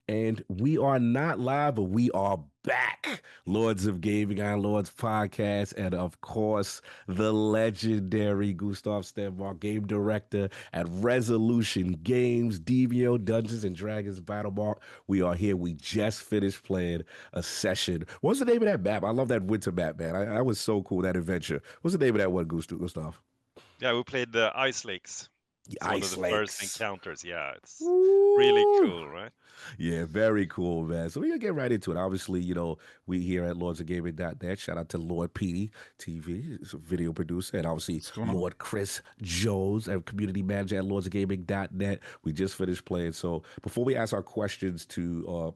And we are not live, but we are back. Lords of Gaming, Iron Lords Podcast, and of course, the legendary Gustav Stenmark, game director at Resolution Games, Demeo, Dungeons and Dragons, Battlemarked. We are here. We just finished playing a session. What's the name of that map? I love that winter map, man. That was so cool, that adventure. What's the name of that one, Gustav? Yeah, we played the Ice Lakes. The It's one of Ice the first Lakes. encounters. Yeah, it's really Woo! cool, right? Yeah, very cool, man. So we're gonna get right into it. Obviously, we here at lordsofgaming.net. Shout out to Lord Petey TV, he's a video producer, and obviously What's going on? Lord Chris Jones, a community manager at lordsofgaming.net. We just finished playing. So before we ask our questions to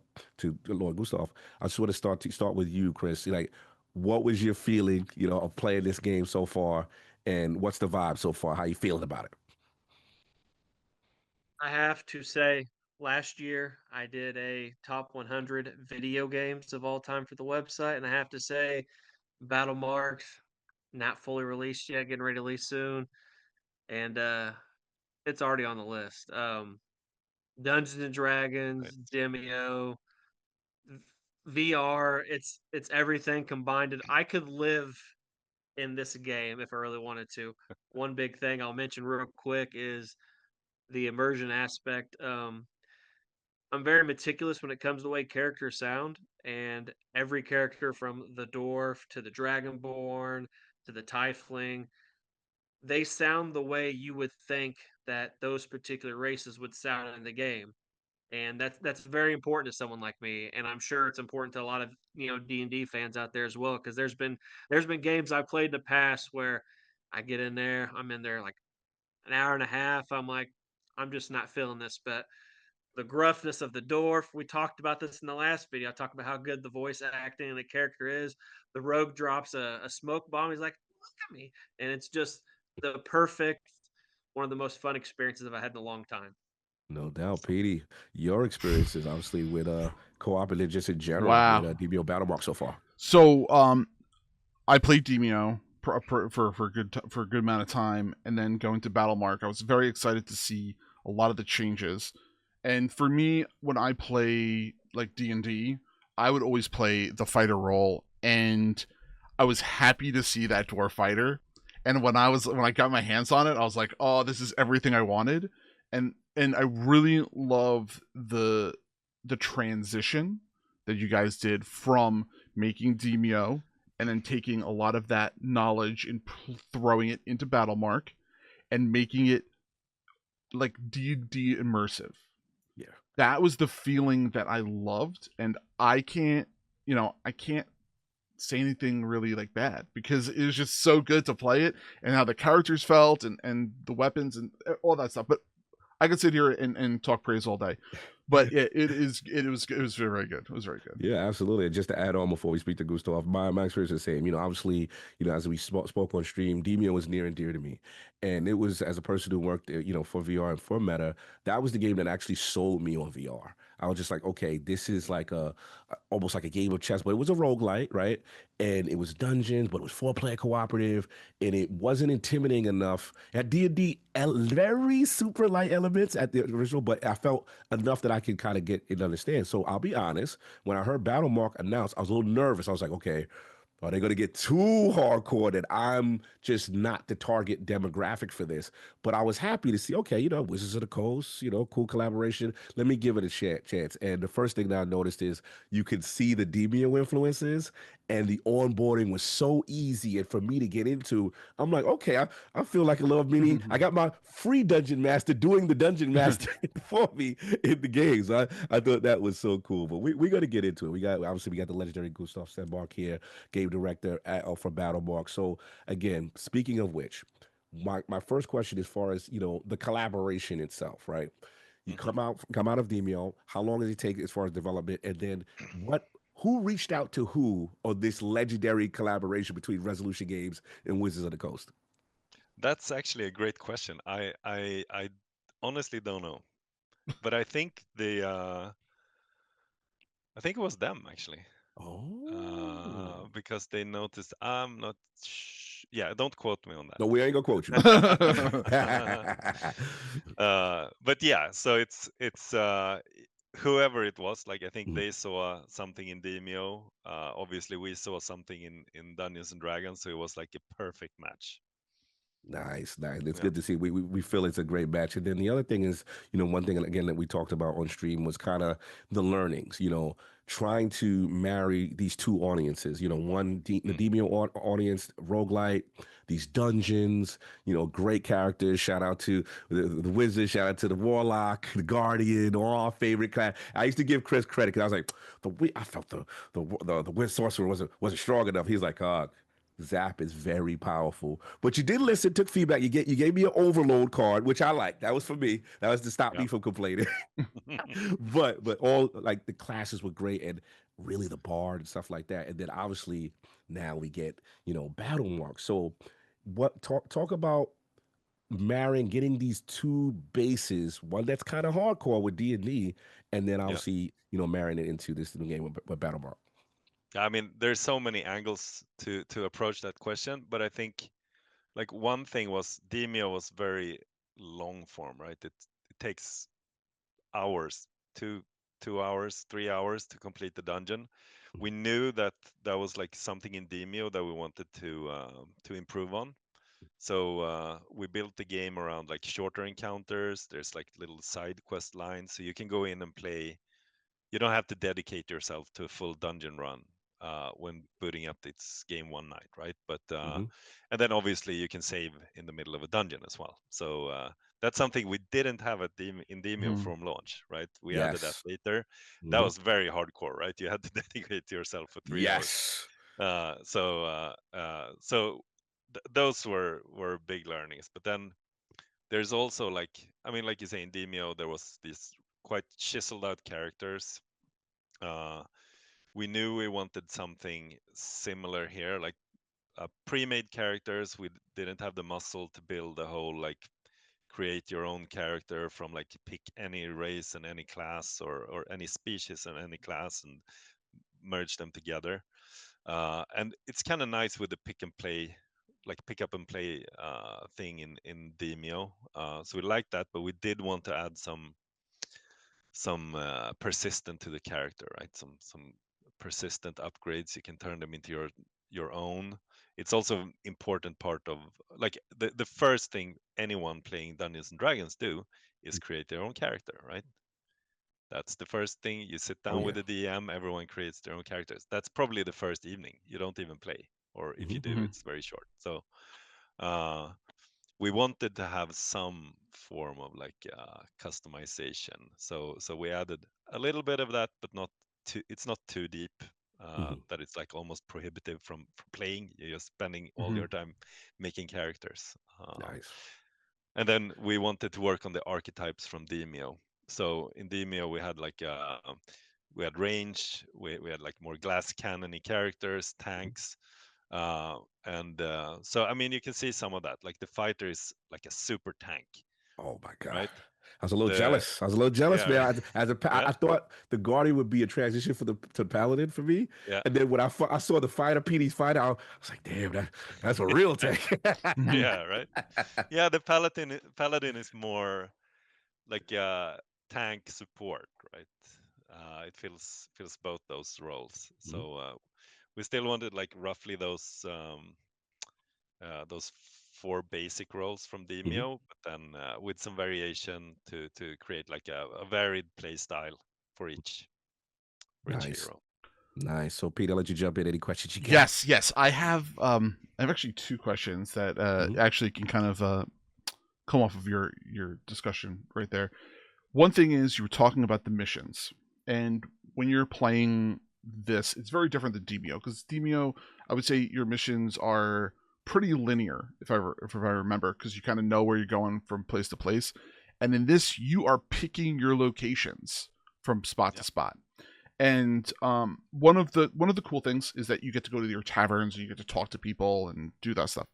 Lord Gustav, I just want to start with you, Chris. Like, what was your feeling, of playing this game so far, and what's the vibe so far? How you feeling about it? I have to say, last year I did a top 100 video games of all time for the website, and I have to say, Battlemarked, not fully released yet, getting ready to release soon, and it's already on the list. Dungeons and Dragons, Right. Demeo, VR, it's everything combined. I could live in this game if I really wanted to. One big thing I'll mention real quick is the immersion aspect. I'm very meticulous when it comes to the way characters sound, and every character from the dwarf to the dragonborn to the tiefling, they sound the way you would think that those particular races would sound in the game. And that's very important to someone like me, and I'm sure it's important to a lot of D&D fans out there as well. Because there's been games I played in the past where I get in there, I'm in there like an hour and a half, I'm like, I'm just not feeling this, but the gruffness of the dwarf. We talked about this in the last video. I talked about how good the voice acting and the character is. The rogue drops a smoke bomb. He's like, "Look at me," and it's just the perfect, one of the most fun experiences I've had in a long time. No doubt, Petey. Your experiences, obviously, with co-op and then just in general with Wow. DBO Battlemark so far. So, I played Demeo for a good amount of time, and then going to Battlemark, I was very excited to see a lot of the changes. And for me, when I play like D&D, I would always play the fighter role, and I was happy to see that dwarf fighter. And when I got my hands on it, I was like, "Oh, this is everything I wanted." And I really love the transition that you guys did from making Demeo and then taking a lot of that knowledge and throwing it into Battlemark and making it like D&D immersive. Yeah. That was the feeling that I loved, and I can't say anything really like bad because it was just so good to play it and how the characters felt and the weapons and all that stuff. But I could sit here and talk praise all day, but it was very good. It was very good. Yeah, absolutely. And just to add on before we speak to Gustav, my experience is the same. Obviously, as we spoke on stream, Demio was near and dear to me. And it was, as a person who worked, for VR and for Meta, that was the game that actually sold me on VR. I was just like, okay, this is like almost like a game of chess, but it was a roguelite, right? And it was dungeons, but it was four-player cooperative, and it wasn't intimidating enough. It had D&D very super light elements at the original, but I felt enough that I can kind of get and understand. So I'll be honest, when I heard Battlemark announced, I was a little nervous. I was like, okay, are they going to get too hardcore that I'm just not the target demographic for this? But I was happy to see, okay, Wizards of the Coast, cool collaboration. Let me give it a chance. And the first thing that I noticed is you could see the Demio influences, and the onboarding was so easy. And for me to get into, I'm like, okay, I feel like a little mini. I got my free dungeon master doing the dungeon master for me in the games. I thought that was so cool. But we're going to get into it. We got the legendary Gustav Stenmark here, game director for Battlemark. So again, speaking of which, my first question, as far as the collaboration itself, right? You Mhm. come out of Demeo. How long does it take as far as development, and then what? Who reached out to who on this legendary collaboration between Resolution Games and Wizards of the Coast? That's actually a great question. I honestly don't know, but I think it was them actually, Oh, because they noticed I'm not. Yeah, don't quote me on no, we ain't gonna quote you. that. But yeah, so it's whoever it was, like I think Mhm. they saw something in Demeo. Obviously, we saw something in Dungeons and Dragons, so it was like a perfect match. Nice, nice. It's Yeah. good to see. We feel it's a great match. And then the other thing is, you know, one thing again that we talked about on stream was kind of the learnings. You know, trying to marry these two audiences. You know, the Mm. Demio audience, roguelite, these dungeons. You know, great characters. Shout out to the wizard. Shout out to the warlock, the guardian. All our favorite class. I used to give Chris credit because I was like, I felt the wizard sorcerer wasn't strong enough. He's like, Zap is very powerful. But you did listen, took feedback. You gave me an overload card, which I liked. That was for me. That was to stop Yeah. me from complaining. But all like the classes were great and really the bard and stuff like that. And then obviously now we get, you know, Battlemarked. So what talk about marrying getting these two bases, one that's kind of hardcore with D&D, and then Yeah. obviously, you know, marrying it into this new game with Battlemark. I mean, there's so many angles to approach that question, but I think like one thing was Demeo was very long form, right? It takes hours, 2 hours, 3 hours to complete the dungeon. We knew that that was like something in Demeo that we wanted to improve on. So we built the game around like shorter encounters. There's like little side quest lines, so you can go in and play. You don't have to dedicate yourself to a full dungeon run when booting up its game one night, right? But Mm-hmm. and then obviously you can save in the middle of a dungeon as well. So that's something we didn't have in Demeo Mhm. from launch, right? We added that Yes. later. That Mm-hmm. was very hardcore, right? You had to dedicate yourself for 3 hours. Yes. Those were big learnings. But then there's also like, I mean, like you say in Demeo, there was these quite chiseled out characters. Uh, we knew we wanted something similar here, like pre-made characters. We didn't have the muscle to build a whole like create your own character from like pick any race and any class or any species and any class and merge them together. And it's kind of nice with the pick and play, like pick up and play thing in Demeo. So we like that, but we did want to add some persistent to the character, right? Some persistent upgrades. You can turn them into your own. It's also an important part of like the first thing anyone playing Dungeons and Dragons do is create their own character, right? That's the first thing. You sit Oh down with yeah. the DM, everyone creates their own characters. That's probably the first evening. You don't even play, or if you Mm-hmm. do, Mhm. it's very short. So uh, we wanted to have some form of like customization. So we added a little bit of that, but not too. It's not too deep Mm-hmm. that it's like almost prohibitive from playing. You're just spending all Mhm. your time making characters. Nice. And then we wanted to work on the archetypes from Demeo. So in Demeo we had like we had range, we had like more glass cannony characters, tanks, and so I mean you can see some of that. Like the fighter is like a super tank, Oh my God. right? I was a little The jealous. I was a little jealous, yeah, man. I yeah, thought the Guardian would be a transition for the to Paladin for me, yeah, and then when I saw the fighter, PD's fighter, I was like, damn, that's a real tank. Mhm. yeah, right. Yeah, the paladin is more like tank support, right? It fills both those roles. Mhm. So we still wanted like roughly those four basic roles from Mhm. Demeo, but then with some variation to create like a varied play style for each Nice, hero. nice. So, Pete, I'll let you jump in. Any questions you got? Yes, yes. I have actually two questions that Mhm. actually can kind of come off of your discussion right there. One thing is you were talking about the missions, and when you're playing this, it's very different than Demeo because Demeo, I would say your missions are pretty linear if I remember because you kind of know where you're going from place to place, and in this you are picking your locations from spot Yeah. to spot. And one of the cool things is that you get to go to your taverns and you get to talk to people and do that stuff.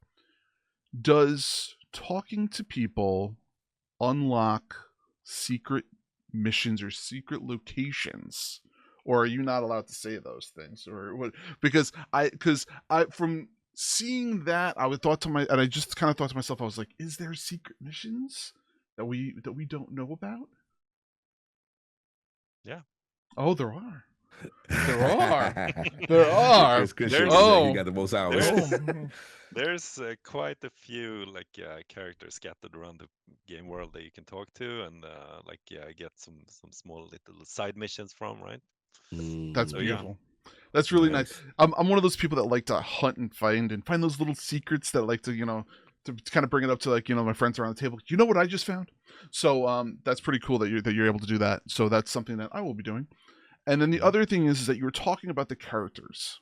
Does talking to people unlock secret missions or secret locations, or are you not allowed to say those things, or what? Because I from seeing that I would thought to my and I just kind of thought to myself, I was like, is there secret missions that we don't know about? Yeah. Oh, there are. There are. There are. Chris shaking There's his head. He Oh. got the most hours. Oh. there's quite a few like characters scattered around the game world that you can talk to and get some small little side missions from, right? That's So yeah. beautiful. That's really nice. Nice. I'm one of those people that like to hunt and find those little secrets that like to to kind of bring it up to like my friends around the table. You know what I just found? So that's pretty cool that you're able to do that. So that's something that I will be doing. And then the other thing is that you were talking about the characters.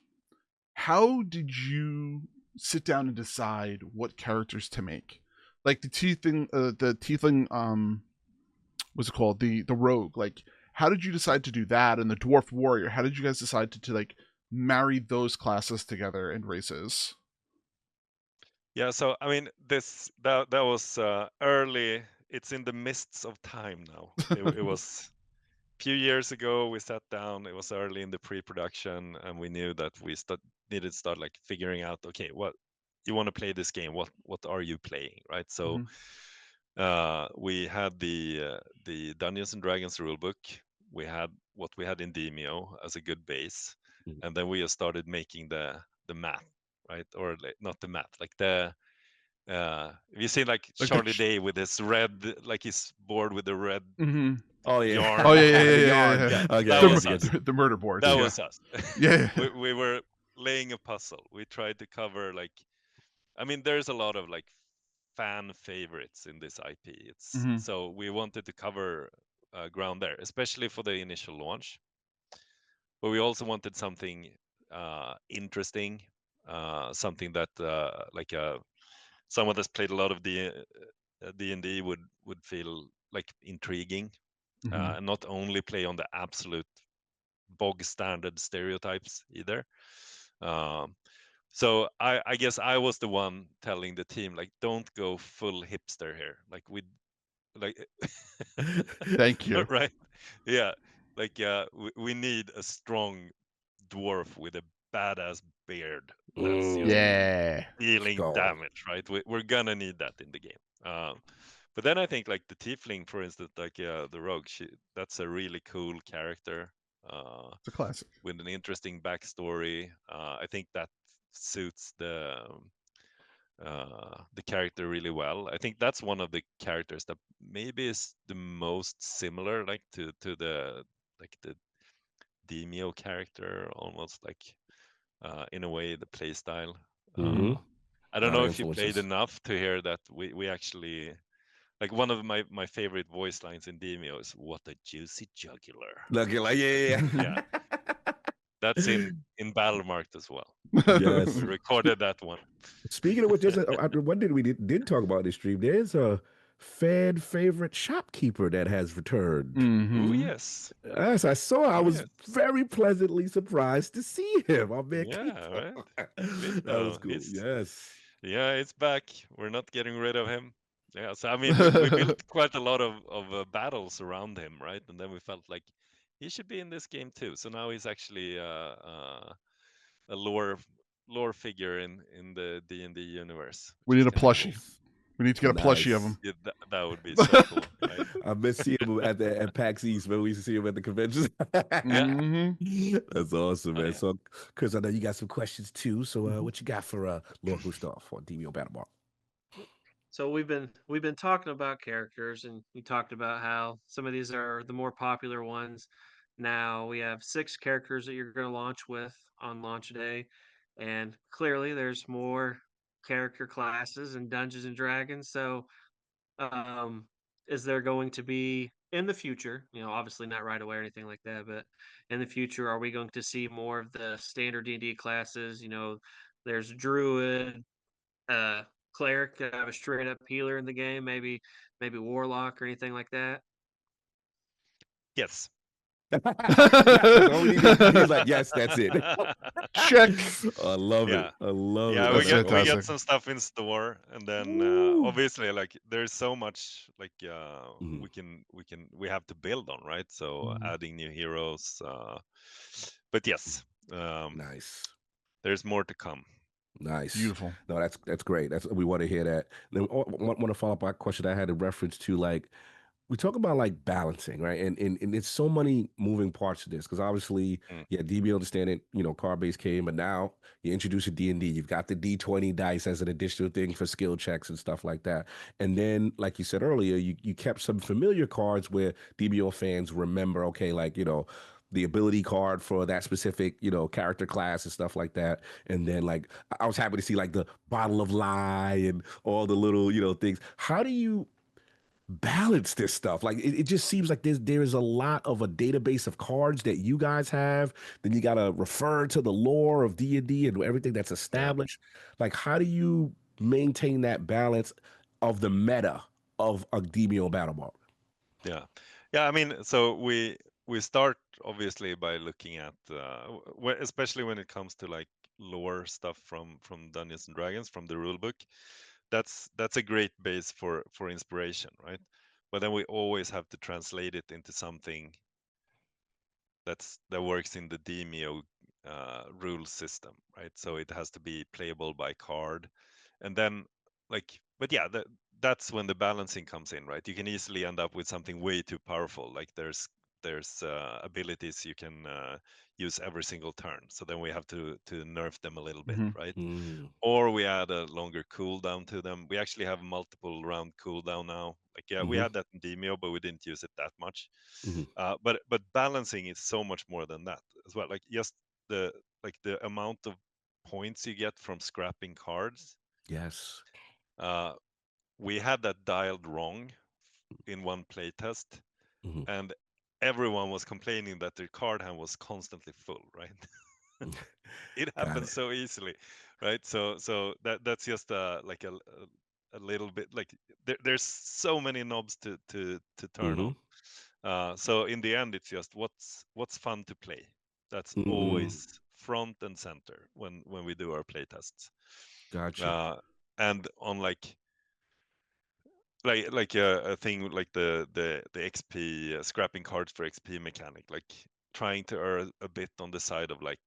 How did you sit down and decide what characters to make? Like the tiefling, what's it called? The rogue. Like, how did you decide to do that? And the dwarf warrior. How did you guys decide to like marry those classes together and races? Yeah, so I mean, that was early. It's in the mists of time now. It was a few years ago. We sat down. It was early in the pre-production, and we knew that we needed to start like figuring out. Okay, what you want to play this game? What are you playing, right? So we had the Dungeons and Dragons rulebook. We had what we had in Demeo as a good base, and then we just started making the map, right? Or not the map, like the you see like Charlie Day with his red, like he's bored with the red Oh yeah. yarn. Oh yeah, The yeah. yarn. Okay, That I was get us. you. The murder board. That was us. Yeah. we were laying a puzzle. We tried to cover like, I mean, there's a lot of like fan favorites in this IP. It's so we wanted to cover ground there, especially for the initial launch. But we also wanted something interesting, something that someone that's played a lot of D&D would feel like intriguing, and not only play on the absolute bog standard stereotypes either. So I guess I was the one telling the team like, don't go full hipster here. Like like Thank you. right, yeah, like we need a strong dwarf with a badass beard that's just Yeah. dealing Skull. damage, right? We're gonna need that in the game. But then I think like the tiefling, for instance, like the rogue, that's a really cool character. It's a classic. With an interesting backstory. I think that suits the character really well. I think that's one of the characters that maybe is the most similar, like to the Demeo character, almost like in a way the play style. I don't Lot of know if you played influences. enough to hear that we actually like one of my favorite voice lines in Demeo is "What a juicy jugular." Looking like yeah. Yeah, that's in Battlemarked as well. Yes. We recorded that one. Speaking of which, what did we didn't talk about this stream? There's a fan favorite shopkeeper that has returned. Oh yes. As I saw, I was Yes. very pleasantly surprised to see him. I mean, Yeah, right. that was cool. Yes. Yeah, it's back. We're not getting rid of him. Yeah, so I mean, we built quite a lot of battles around him, right? And then we felt like he should be in this game too. So now he's actually a lore figure in the D&D universe. We Which need is a kind of plushie. cool. We need to get a plushie of him. Yeah, that would be so cool, right? I miss seeing him at PAX East, but we used to see him at the conventions. That's awesome, man. Yeah. So, Chris, I know you got some questions too. So, what you got for Lord Gustav on Demeo Battlemark? So we've been talking about characters, and you talked about how some of these are the more popular ones. Now we have 6 characters that you're going to launch with on launch day, and clearly there's more character classes in Dungeons and Dragons. So, um, is there going to be in the future? Obviously not right away or anything like that, but in the future, are we going to see more of the standard D&D classes? There's Druid, uh cleric, have a straight up healer in the game, maybe warlock or anything like that. Yes. That's all we needed. He's like, yes, that's it. Check. I love Yeah. it. I love Yeah, it. we That's got fantastic. some stuff in store, and then obviously like there's so much like we have to build on, right? So adding new heroes, but yes, Nice. there's more to come. Nice. Beautiful. No, that's great. We want to hear that. Then want to follow up on a question I had in reference to like we talk about like balancing, right? And it's so many moving parts to this because obviously, Mm, yeah, DB understand it, card base came, but now you introduce a D&D. You've got the D20 dice as an additional thing for skill checks and stuff like that. And then, like you said earlier, you kept some familiar cards where DBO fans remember, okay, like, the ability card for that specific, character class and stuff like that. And then like I was happy to see like the bottle of lie and all the little, things. How do you balance this stuff? Like it just seems like there's a lot of a database of cards that you guys have. Then you gotta refer to the lore of D&D and everything that's yeah. established. Like how do you maintain that balance of the meta of a Demeo battle mark? Yeah, yeah. I mean, so we start obviously by looking at, especially when it comes to like lore stuff from Dungeons and Dragons from the rule book. That's a great base for inspiration, right? But then we always have to translate it into something that works in the Demeo rule system, right? So it has to be playable by card, and then like, but yeah, that's when the balancing comes in, right? You can easily end up with something way too powerful. Like there's abilities you can use every single turn, so then we have to nerf them a little bit, Hmm. right? Mm, Or we add a longer cooldown to them. We actually have multiple round cooldown now. Like, yeah, we mm-hmm, had that in Demeo, but we didn't use it that much. mm-hmm. But balancing is so much more than that as well. Like just the the amount of points you get from scrapping cards. Yes. Uh, we had that dialed wrong in one playtest, Mm-hmm. and everyone was complaining that their card hand was constantly full. Right? It Got happens it. so easily, right? So that's just like a little bit like there's so many knobs to turn Mm-hmm. on. So in the end, it's just what's fun to play. That's Mm, always front and center when we do our play tests. gotcha. Uh, and on like a thing like the XP scrapping cards for XP mechanic, like trying to err a bit on the side of like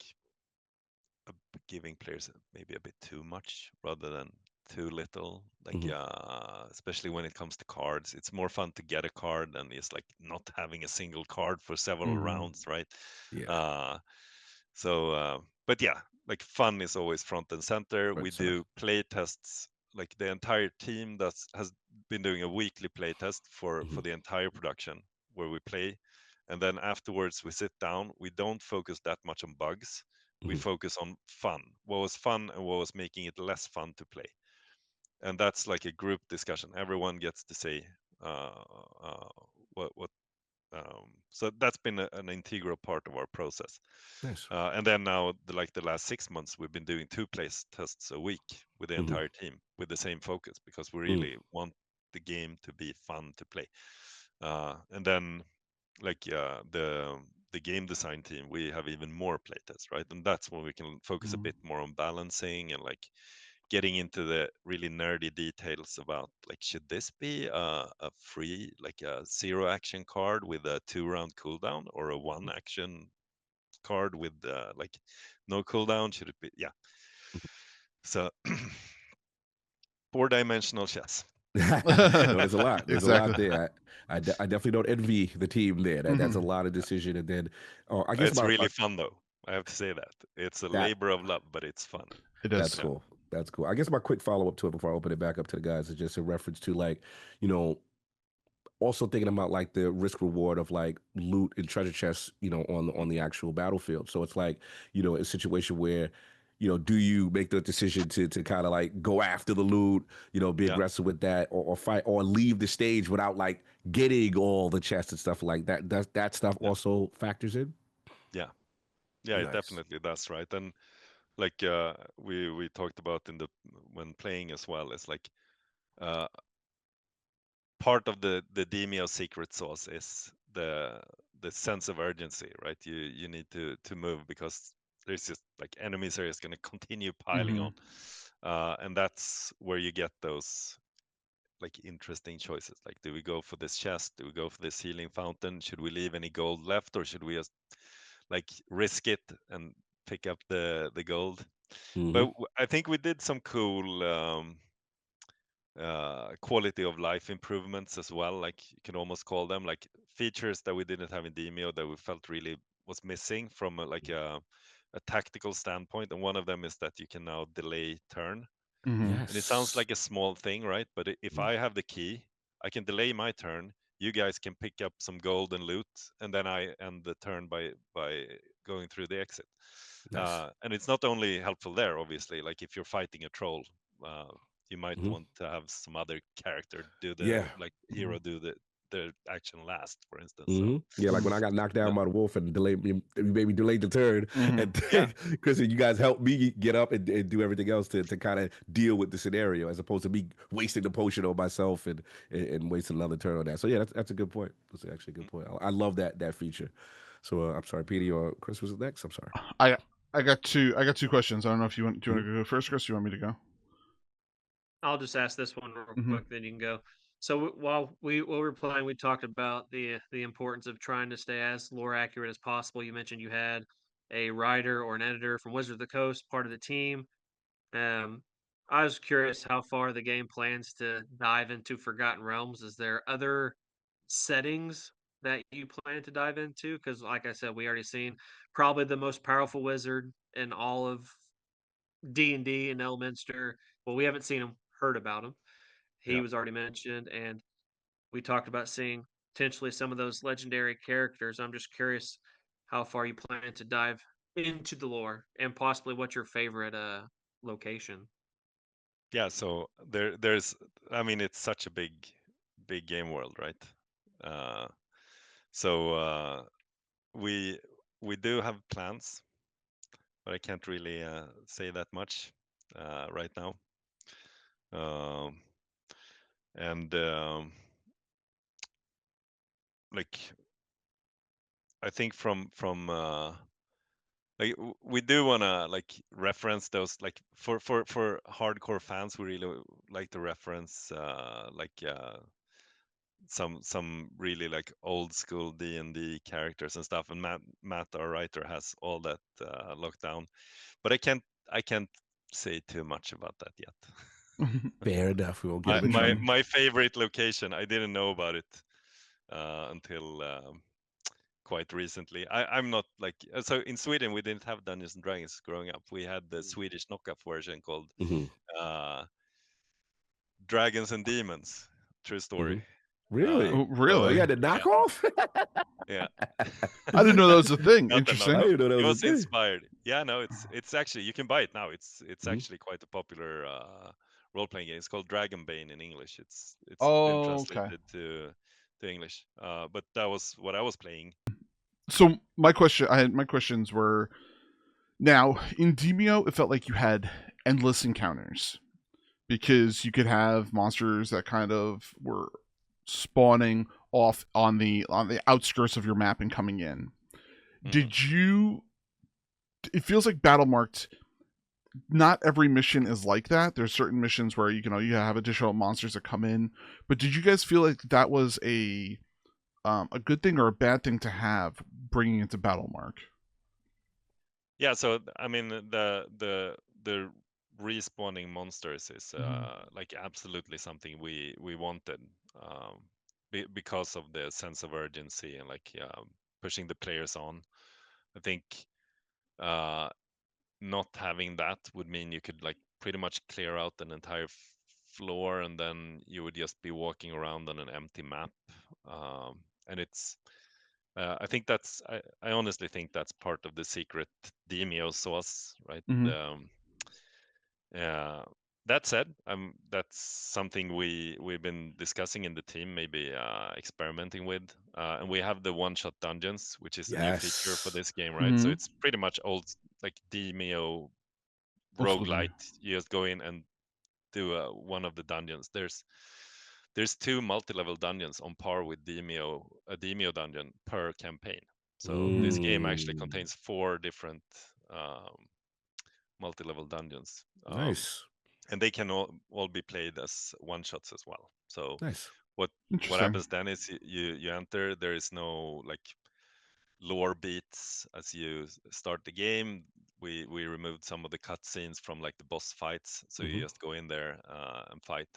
giving players maybe a bit too much rather than too little. Like, Mm-hmm. especially when it comes to cards, it's more fun to get a card than just like not having a single card for several Hmm. rounds, right? Yeah. Uh, but yeah, like fun is always front and center. Right We center. do play tests. Like the entire team that has been doing a weekly play test Mm-hmm. for the entire production where we play, and then afterwards we sit down. We don't focus that much on bugs. We Mm-hmm. focus on fun. What was fun and what was making it less fun to play, and that's like a group discussion. Everyone gets to say uh, uh, what. So that's been an integral part of our process. Nice. And then now, like the last 6 months, we've been doing 2 play tests a week with the Mm-hmm. entire team with the same focus because we Mm, really want the game to be fun to play. And then, like the game design team, we have even more playtests, right? And that's when we can focus a Hmm. bit more on balancing and like getting into the really nerdy details about like should this be a free like a 0 action card with a 2 round cooldown or a 1 action card with like no cooldown? Should it be? Yeah. So 4 dimensional chess. no, there's a lot. There's a Exactly. lot there. I definitely don't envy the team there. That's a Hmm. lot of decision. And then, I guess It's about really fun though. I have to say that it's a that. labor of love, but it's fun. It That's is. Yeah. cool. That's cool. I guess my quick follow up to it before I open it back up to the guys is just a reference to like, you know, also thinking about like the risk reward of like loot and treasure chests, on the actual battlefield. So it's like, a situation where, do you make the decision to kind of like go after the loot, be Yeah. aggressive with that, or fight or leave the stage without like getting all the chests and stuff like that. Does that stuff Yeah. also factors in? Yeah. Yeah. It Nice. definitely does, right? And like we talked about in the when playing as well, it's like uh, part of the Demio secret sauce is the sense of urgency, right? You need to move because there's just like enemies are just going to continue piling Hmm. on, and that's where you get those like interesting choices. Like, do we go for this chest? Do we go for this healing fountain? Should we leave any gold left, or should we just like risk it and pick up the gold? Mm-hmm. But I think we did some cool quality of life improvements as well, like you can almost call them, like features that we didn't have in Demeo that we felt really was missing from a tactical standpoint. And one of them is that you can now delay turn. Mm-hmm. And it sounds Yes. like a small thing, right? But if I have the key, I can delay my turn. You guys can pick up some gold and loot, and then I end the turn by going through the exit. Nice. And it's not only helpful there, obviously. Like if you're fighting a troll, uh, you might Hmm. want to have some other character do Yeah. the like hero do the action last, for instance. So Yeah, like when I got knocked down uh, by the wolf and delayed me, you made me delay the turn, Mm-hmm. and yeah, Chris, you guys helped me get up and do everything else to kind of deal with the scenario, as opposed to me wasting the potion on myself and wasting another turn on that. So yeah, that's a good point. That's actually a good point. I love that feature. So I'm sorry, Petey or Chris was next. I'm sorry. I I got two questions. I don't know if you want. Do you Mhm. want to go first, Chris? Or you want me to go? I'll just ask this one real Mm-hmm. quick, then you can go. So while we were playing, we talked about the importance of trying to stay as lore accurate as possible. You mentioned you had a writer or an editor from Wizard of the Coast, part of the team. Um, I was curious how far the game plans to dive into Forgotten Realms. Is there other settings that you plan to dive into? Because, like I said, we already seen probably the most powerful wizard in all of D&D and Elminster. Well, we haven't seen him, heard about him. He yeah, was already mentioned, and we talked about seeing potentially some of those legendary characters. I'm just curious how far you plan to dive into the lore and possibly what's your favorite location. yeah. So there's, I mean, it's such a big game world, right? Uh, so we we do have plans, but I can't really say that much right now. Um, and like I think from like we do want to like reference those, like for hardcore fans, we really like to reference some really like old school D&D characters and stuff. And Matt our writer has all that locked down, but I can't say too much about that yet. Fair enough. We won't get my him in my trouble. my favorite location, I didn't know about it until quite recently. I'm not like, so in Sweden we didn't have Dungeons and Dragons growing up. We had the Swedish knockoff version called Hmm. uh, Dragons and Demons. True Hmm. story. Really? Oh, Oh, So you really? had the yeah, knockoff? yeah. I didn't know that was a thing. Not the I Interesting. knockoff. didn't know that It was a was thing. inspired. Yeah, no, it's actually, you can buy it now. It's Hmm. actually quite a popular role playing game. It's called Dragonbane in English. It's been Oh, okay. translated to English. But that was what I was playing. So my questions were, now in Demeo, it felt like you had endless encounters because you could have monsters that kind of were spawning off on the outskirts of your map and coming in. Mhm. Did you? It feels like Battlemarked. Not every mission is like that. There's certain missions where you have additional monsters that come in. But did you guys feel like that was a good thing or a bad thing to have bringing into Battlemark? Yeah, so I mean the respawning monsters is Mm-hmm. like absolutely something we wanted, because of the sense of urgency and like pushing the players on. I think uh, not having that would mean you could like pretty much clear out an entire floor, and then you would just be walking around on an empty map. And it's I think I honestly think that's part of the secret Demeo sauce, right? Mm-hmm. Yeah. That said, that's something we've been discussing in the team, maybe experimenting with, and we have the one-shot dungeons, which is a new feature for Yes. this game, right? So Mm-hmm. it's pretty much old, like Demeo Old school Demeo. roguelite. You just go in and do one of the dungeons. There's two multi-level dungeons on par with a Demeo dungeon per campaign. So this game actually Mm. contains four different um, multi-level dungeons, Nice. and they can all be played as one shots as well. So Nice. what what Interesting. happens then is you enter. There is no like lore beats as you start the game. We removed some of the cutscenes from like the boss fights, so you Hmm. just go in there and fight.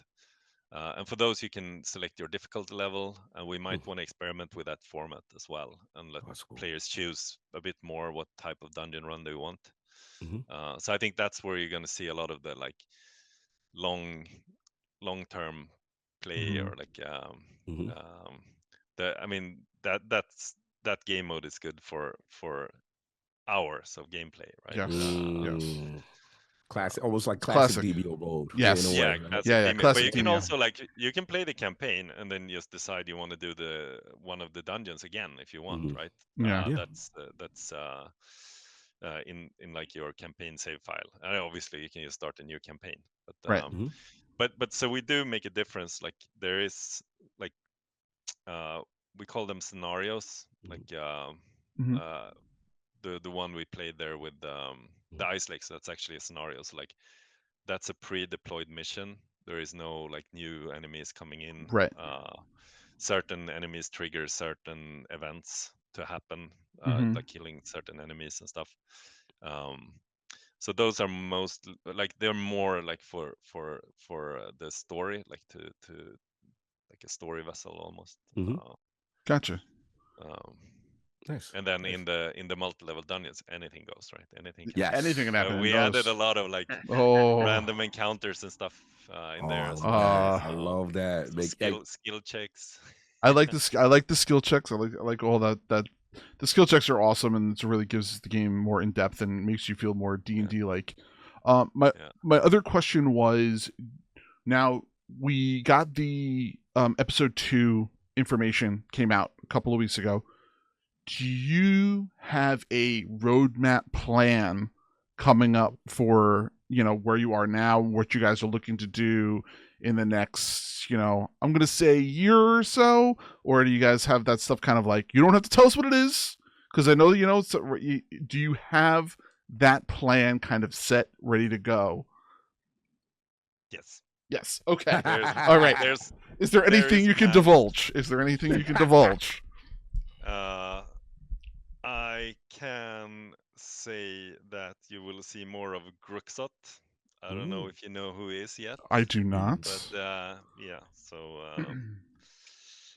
And for those, you can select your difficulty level, and we might Mm. want to experiment with that format as well, and let That's cool. players choose a bit more what type of dungeon run they want. Hmm. So I think that's where you're going to see a lot of the like long, long-term play, Mhm. or like Hmm. I mean that game mode is good for hours of gameplay, right? Yes. Yes. Classic, almost like classic Classic. DBO mode in a Yes. way, Yeah, right? classic Yeah, Demeo. But classic you can Demeo. also like you can play the campaign and then just decide you want to do the one of the dungeons again if you want, Hmm. right? Yeah. Yeah. That's in like your campaign save file. And obviously you can just start a new campaign. But Right. Hmm. so we do make a difference. Like there is like uh we call them scenarios. Like Hmm. uh the one we played there with the ice lakes, that's actually a scenario. So like that's a pre-deployed mission. There is no like new enemies coming in. Right. Certain enemies trigger certain events to happen, Hmm. like killing certain enemies and stuff. Um, so those are most like they're more like for the story, like to like a story vessel almost. Hmm. Gotcha. Um, Nice. and then Nice. in the multi-level dungeons, anything goes, right? Anything can happen. Anything can Yes. happen in We added a those. lot of like Oh. random encounters and stuff in Oh, there I as love well. that. Uh I love that. So Make skill checks. I like this. I like the skill checks. I like all that. The skill checks are awesome, and it really gives the game more in depth and makes you feel more Yeah, D&D like. My yeah. my other question was, now we got the episode 2 information came out a couple of weeks ago. Do you have a roadmap plan coming up for, where you are now, what you guys are looking to do in the next, I'm going to say year or so? Or do you guys have that stuff kind of like, you don't have to tell us what it is? Because I know, do you have that plan kind of set, ready to go? Yes. Yes. Okay. There's All right. there's Is there there anything is you can plans. divulge? Is there anything you can divulge? I can say that you will see more of Gruxot. I don't know Mm. if you know who he is yet, I do but not. yeah. So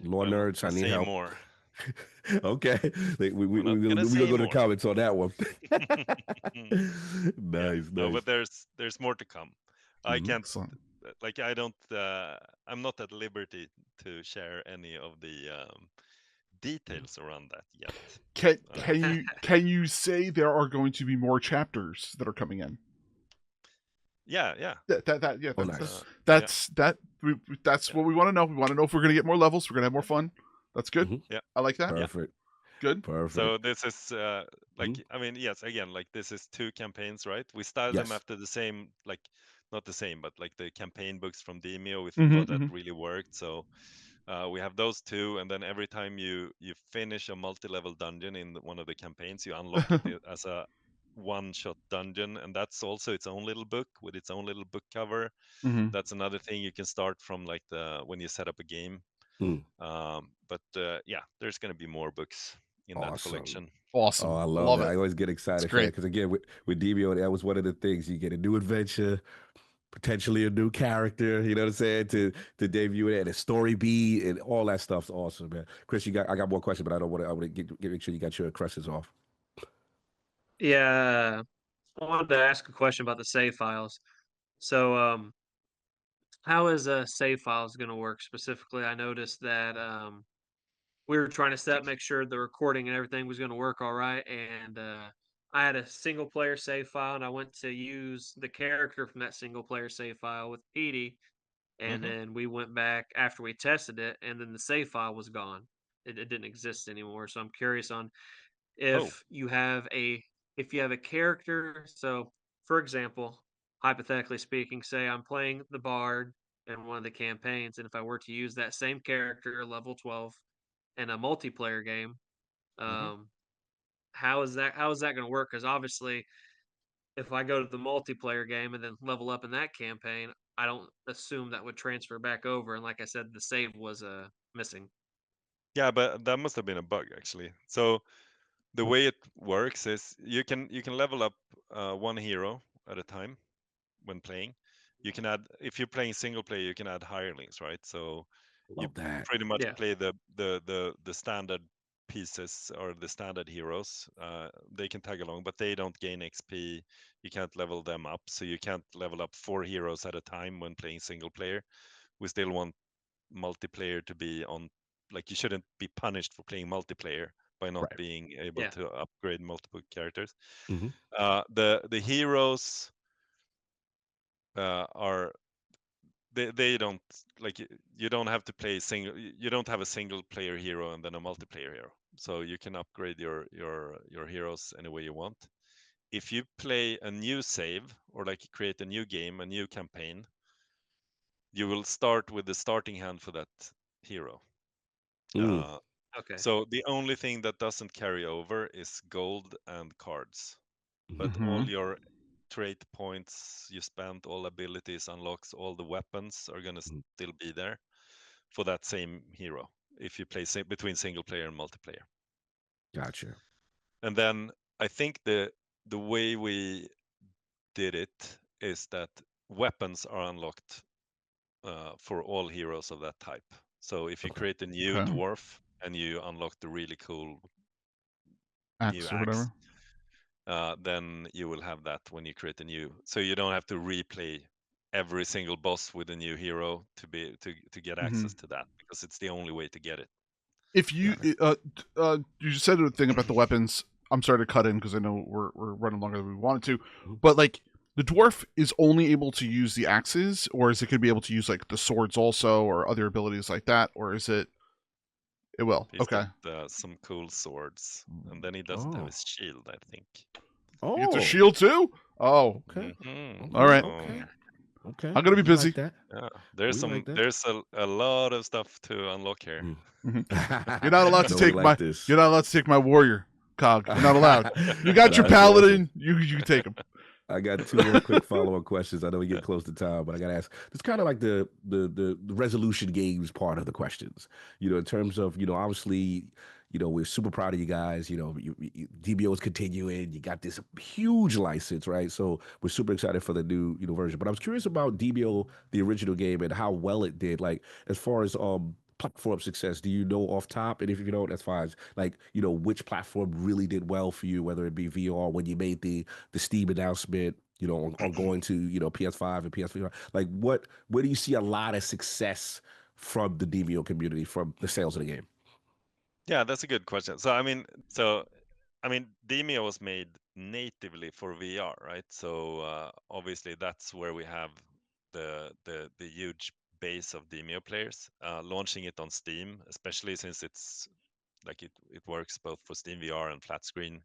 Law I'm not nerds, I gonna need say help. more. Okay. Like, I'm not gonna we're gonna say go to more. comments on that one. Yeah. Nice, No, nice. but there's more to come. I Hmm. can't Excellent. like I don't I'm not at liberty to share any of the details around that yet. Can Uh, can you can you say there are going to be more chapters that are coming in? yeah. That yeah, Oh, That's nice. yeah, that's yeah, what we want to know. We want to know if we're going to get more levels. We're going to have more yeah, fun. That's good. Hmm. yeah, I like that. yeah. Perfect. Good. So Perfect. this is Hmm. like I mean yes again like this is two campaigns, right? We styled them Yes. after the same, like not the same but like the campaign books from Demeo. We thought that Mm-hmm, really worked. So we have those two, and then every time you finish a multi-level dungeon in one of the campaigns, you unlock it mm-hmm. as a one-shot dungeon, and that's also its own little book with its own little book cover. Mm-hmm. That's another thing you can start from, like the when you set up a game. Mm. But yeah, there's going to be more books in that Awesome. collection. Oh, Awesome. I I love love it. it. I always get It's excited for that great. because again, with DBO, that was one of the things. You get a new adventure, potentially a new character. You know what I'm saying? To debut it and a story beat and all that stuff's awesome, man. Chris, I got more questions, but I don't want to. I want to make sure you got your questions off. Yeah, I wanted to ask a question about the save files. So, how is save files going to work specifically? I noticed that we were trying to make sure the recording and everything was going to work all right, and I had a single player save file, and I went to use the character from that single player save file with Petey, and Hmm. then we went back after we tested it, and then the save file was gone. It didn't exist anymore. So I'm curious on Oh, if you have a character. So for example, hypothetically speaking, say I'm playing the bard in one of the campaigns, and if I were to use that same character level 12 in a multiplayer game, hmm. um how is that going to work? Because obviously if I go to the multiplayer game and then level up in that campaign, I don't assume that would transfer back over, and like I said, the save was missing. Yeah, but that must have been a bug actually. So the way it works is you can level up one hero at a time when playing, you can add, if you're playing single player, you can add hirelings, right? So you Love that. pretty much Yeah. play the standard pieces or the standard heroes. They can tag along, but they don't gain XP. You can't level them up, so you can't level up 4 heroes at a time when playing single player. We still want multiplayer to be on, like, you shouldn't be punished for playing multiplayer by not Right. being able Yeah. to upgrade multiple characters. Hmm. The heroes are, they don't, like, you don't have to play single, you don't have a single player hero and then a multiplayer hero, so you can upgrade your heroes any way you want. If you play a new save, or like create a new game, a new campaign, you will start with the starting hand for that hero. Mm. uh, Okay. so the only thing that doesn't carry over is gold and cards, but Mm-hmm. all your trait points you spent, all abilities, unlocks, all the weapons are going to Mhm. still be there for that same hero if you play between single player and multiplayer. Gotcha. And then I think the way we did it is that weapons are unlocked for all heroes of that type. So if you Okay. create a new Okay. dwarf and you unlock the really cool new Axe or axe, whatever. then you will have that when you create a new. So you don't have to replay every single boss with a new hero to get Mm-hmm. access to that, because it's the only way to get it. If you Got it. you just said a thing about the weapons. I'm sorry to cut in because I know we're running longer than we wanted to, Mhm. but like the dwarf is only able to use the axes, or is it going to be able to use like the swords also, or other abilities like that, or is it? It will. He's Okay. got some cool swords, and then he doesn't have Oh. his shield, I think. He gets a Oh. shield too. Oh, Okay. all Okay. right. Okay. So Okay. I'm gonna be We like busy. that. yeah, We like that. there's a lot of stuff to unlock here. Mm. Mhm. You're not allowed to No, we take like my. this. You're not allowed to take my warrior cog. You're not allowed. You got your That's awesome. paladin. You can take him. I got two more quick follow-up questions. I know we get close to time, but I got to ask. It's kind of like the resolution games part of the questions. In terms of obviously, we're super proud of you guys. DBO is continuing. You got this huge license, right? So we're super excited for the new version. But I was curious about DBO, the original game, and how well it did. Like as far as platform success, do you know off top? And if you don't, that's fine. Like which platform really did well for you, whether it be VR when you made the Steam announcement, on going to PS5 and PS4. Like where do you see a lot of success from the DVO community, from the sales of the game? Yeah, that's a good question. I mean, Demeo was made natively for VR, right? So obviously that's where we have the huge base of Demeo players. Launching it on Steam, especially since it's like it works both for Steam VR and flat screen.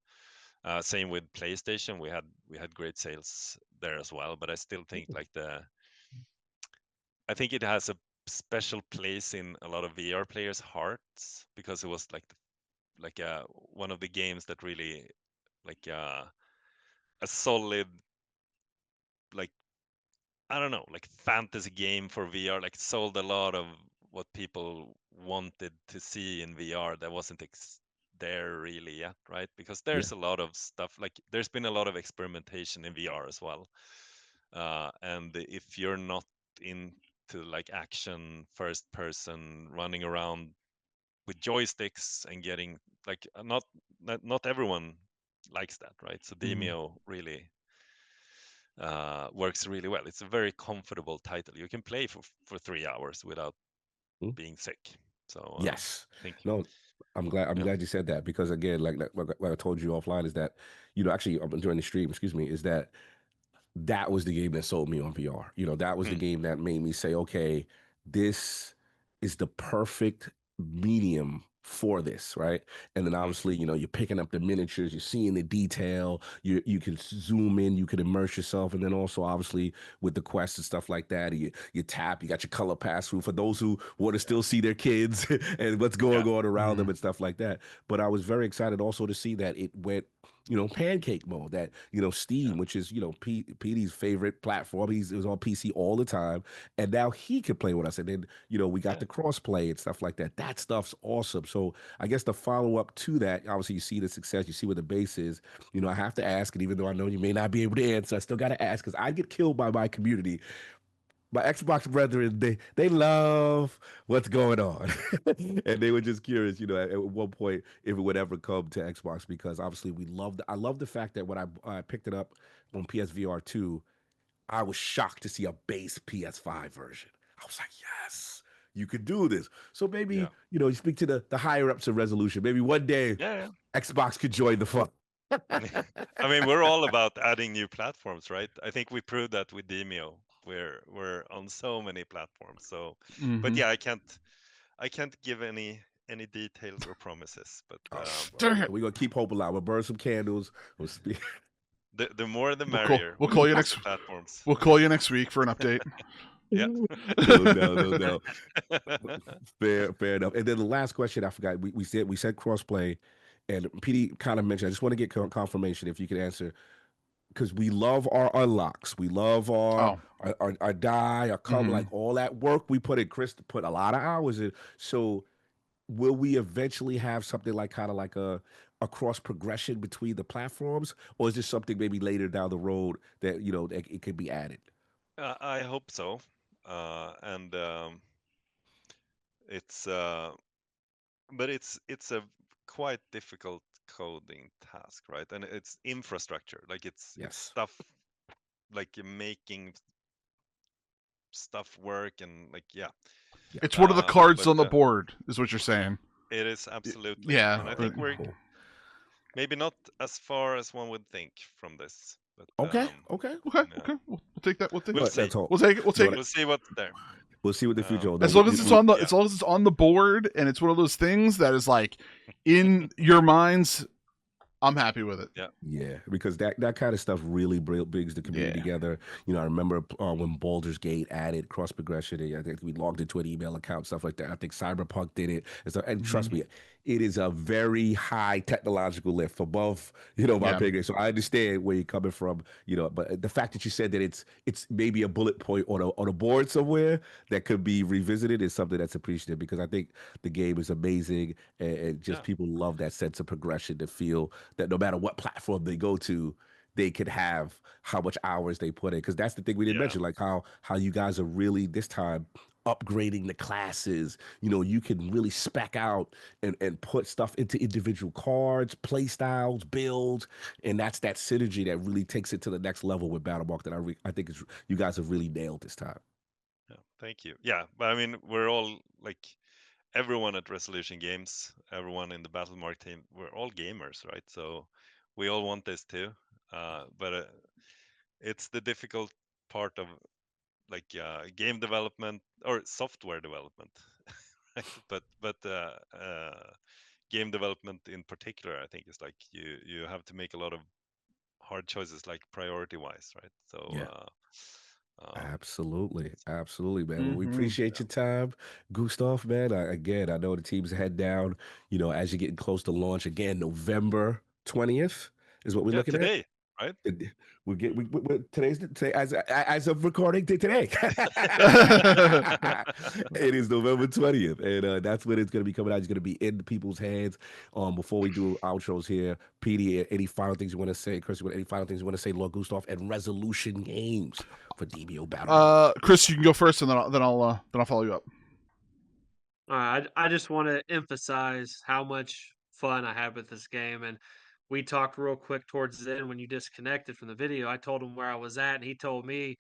Same with PlayStation. We had great sales there as well, but I still think I think it has a special place in a lot of VR players' hearts, because it was like one of the games that really, like a solid, like, I don't know, like fantasy game for VR, like sold a lot of what people wanted to see in VR that wasn't there really yet, right? Because Yeah. there's a lot of stuff, like there's been a lot of experimentation in VR as well. And if you're not into like action first person running around with joysticks and getting like not everyone likes that, right? So Mhm. Demeo really works really well. It's a very comfortable title. You can play for 3 hours without Mhm. being sick. So Yes. I think No, I'm glad. I'm yeah. glad you said that because again, like I told you offline, is that actually during the stream, excuse me, is that was the game that sold me on VR. That was the Mm, game that made me say, okay, this is the perfect medium for this, right? And then mm, obviously, you're picking up the miniatures, you're seeing the detail, you can zoom in, you can immerse yourself, and then also obviously with the quests and stuff like that, you tap, you got your color pass through for those who want to yeah, still see their kids and what's yeah, going on around them Mhm. and stuff like that. But I was very excited also to see that it went pancake mode, that yeah, Steam, which is PD's favorite platform. It was on PC all the time, and now he can play with us. And then we got yeah, the cross play and stuff like that. That stuff's awesome. So I guess the follow up to that, obviously you see the success, you see what the base is. I have to ask, and even though I know you may not be able to answer, I still got to ask because I get killed by my community. my Xbox brethren, they love what's going on, and they were just curious, at one point if it would ever come to Xbox because obviously I love the fact that when I picked it up on PSVR 2, I was shocked to see a base PS5 version. I was like, yes, you could do this. So maybe, Yeah. You speak to the higher ups of resolution. Maybe one day Yeah. Xbox could join the fun. I mean, we're all about adding new platforms, right? I think we proved that with Demeo. We're on so many platforms. So, but Mm-hmm. yeah, I can't give any details or promises. But Oh, Dang it. we're gonna keep hope alive. We'll burn some candles. We'll speak. the more the We'll call, merrier we'll when it call you comes next. to platforms. We'll call you next week for an update. Yeah. No doubt, no doubt. Fair enough. And then the last question I forgot. We said crossplay, and PD kind of mentioned. I just want to get confirmation if you could answer because we love our unlocks. We love our Oh. our die, our cover, Mm-hmm. like all that work we put in. Chris put a lot of hours in. So will we eventually have something like kind of like a cross progression between the platforms, or is this something maybe later down the road that that it could be added? I hope so. And it's but it's a quite difficult coding task, right? And it's infrastructure, like it's Yes. stuff like making stuff work and like yeah. Yeah. It's one of the cards But on the board, is what you're saying. it is absolutely, Yeah, and I but think we're maybe not as far as one would think from this, but Okay. Okay. okay, yeah, okay. We'll take that. We'll take we'll it. see. Let's hope. We'll take it. We'll take it. We'll see what's there. We'll see what the future holds. As No, long as it's on the, yeah. as long as it's on the board, and it's one of those things that is like in your minds, I'm happy with it. Yeah, because that kind of stuff really brings the community Yeah. together. I remember when Baldur's Gate added cross progression. And I think we logged into an email account, stuff like that. I think Cyberpunk did it. And trust me, it is a very high technological lift above my Yeah. pay grade. So I understand where you're coming from. But the fact that you said that it's maybe a bullet point on a board somewhere that could be revisited is something that's appreciated because I think the game is amazing and just Yeah. people love that sense of progression to feel that no matter what platform they go to, they could have how much hours they put in. Because that's the thing we didn't Yeah. mention, like how you guys are really this time upgrading the classes. You can really spec out and put stuff into individual cards, play styles, builds, and that's that synergy that really takes it to the next level with Battlemark that I think is you guys have really nailed this time. Yeah, thank you. Yeah, but I mean, we're all like everyone at Resolution Games, everyone in the Battlemark team, we're all gamers, right? So we all want this too. But it's the difficult part of like game development or software development, right? But game development in particular, I think is like you have to make a lot of hard choices, like priority wise, right? So Yeah. um, Absolutely, absolutely, man. Well, we Mm-hmm. appreciate your time, Gustav, man. I know the team's head down. As you're getting close to launch again, November 20th is what we're yeah, looking at. today, right? Today as of recording today. It is November 20th, and that's when it's going to be coming out. It's going to be in people's hands. Before we do outros here, PD, any final things you want to say? Chris, any final things you want to say? Lord Gustav and Resolution Games for Demeo Battle. Chris, you can go first, and then I'll follow you up. I just want to emphasize how much fun I had with this game, and we talked real quick towards the end when you disconnected from the video. I told him where I was at, and he told me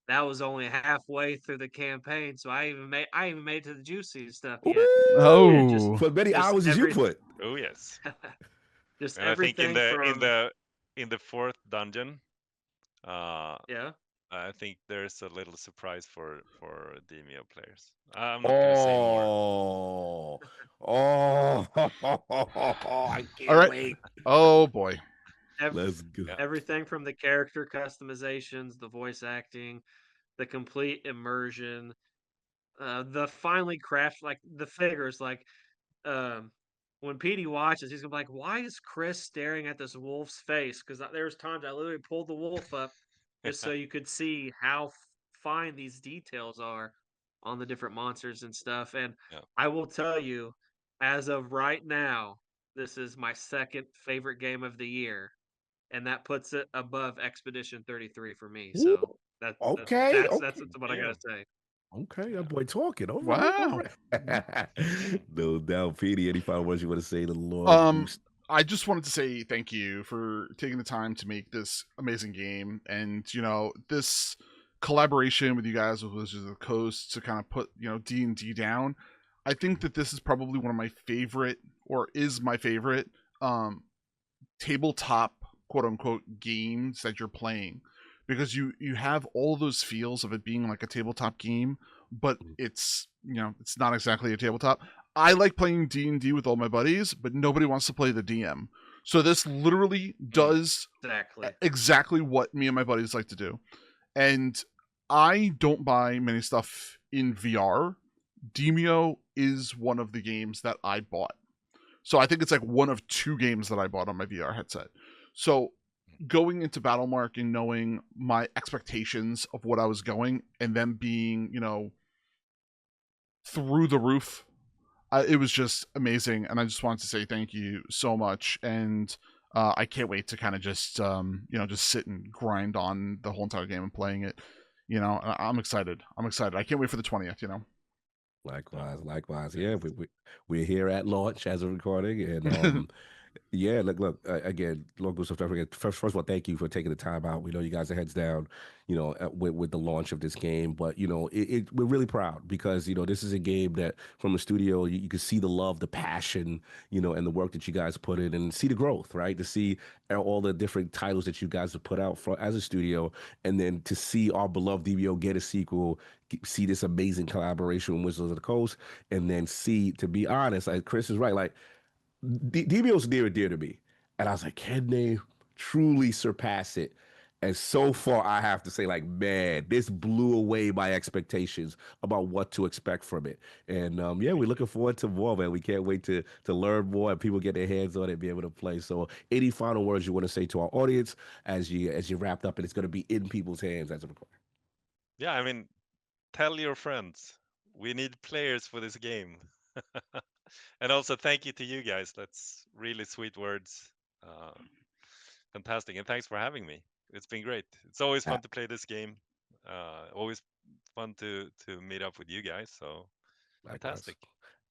that was only halfway through the campaign. So I even made it to the juicy stuff yet, and just Oh. For as many just hours as you every put. Oh yes. just And I think in everything the from in the fourth dungeon, uh, yeah. I think there's a little surprise for Demeo players. I'm not gonna say more. Oh, oh, I All can't right. wait. Oh boy. Ev- Let's go. Yeah. Everything from the character customizations, the voice acting, the complete immersion, the finely craft like the figures like um when Petey watches, he's gonna be like, "Why is Chris staring at this wolf's face?" Because there's times I literally pulled the wolf up just so you could see how fine these details are on the different monsters and stuff. And Yeah. I will tell you, as of right now, this is my second favorite game of the year, and that puts it above Expedition 33 for me. Woo. So Okay, That's okay. what I Yeah. gotta say. Okay, that boy talking. All right, all Wow. right. No doubt, Petey. Any final words you want to say to Lord Um, Goose? I just wanted to say thank you for taking the time to make this amazing game, and this collaboration with you guys with Wizards of the Coast to kind of put D&D down. I think that this is probably one of my favorite, or is my favorite, tabletop quote unquote games that you're playing, because you have all those feels of it being like a tabletop game, but it's not exactly a tabletop. I like playing D&D with all my buddies, but nobody wants to play the DM. So this literally does Exactly. exactly what me and my buddies like to do. And I don't buy many stuff in VR. Demeo is one of the games that I bought. So I think it's like one of 2 games that I bought on my VR headset. So going into Battlemark and knowing my expectations of what I was going, and them being, through the roof, it was just amazing. And I just wanted to say thank you so much. And I can't wait to kind of just sit and grind on the whole entire game and playing it. I'm excited. I'm excited. I can't wait for the 20th. Likewise, likewise. Yeah, we're here at launch as a recording, and yeah, look, again, Lord Gustav, first of all, thank you for taking the time out. We know you guys are heads down, with the launch of this game, but we're really proud because this is a game that from the studio you can see the love, the passion, and the work that you guys put in, and see the growth, right? To see all the different titles that you guys have put out as a studio, and then to see our beloved DBO get a sequel, see this amazing collaboration with Wizards of the Coast, and then see, to be honest, like Chris is right, like DBO's near and dear to me. And I was like, can they truly surpass it? And so far, I have to say, like, man, this blew away my expectations about what to expect from it. And yeah, we're looking forward to more, man. We can't wait to learn more and people get their hands on it and be able to play. So, any final words you want to say to our audience as you wrapped up, and it's going to be in people's hands as a record? Yeah, I mean, tell your friends. We need players for this game. And also thank you to you guys. That's really sweet words. Uh, Fantastic. And thanks for having me. It's been great. It's always Ah, fun to play this game. Always fun to meet up with you guys. So likewise. fantastic.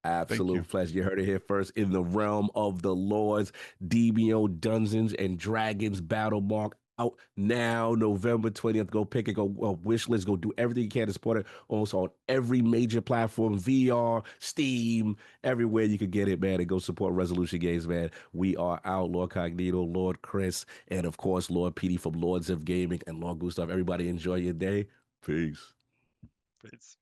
Thank you. Absolute pleasure. You heard it here first. In the realm of the Lords, Demeo Dungeons and Dragons Battle Mark out now, November 20th. Go pick it, go wish list, go do everything you can to support it. Also on every major platform, VR, Steam, everywhere you can get it, man. And go support Resolution Games, man. We are out. Lord Cognito, Lord Chris, and of course, Lord PD from Lords of Gaming and Lord Gustav. Everybody enjoy your day. Peace. It's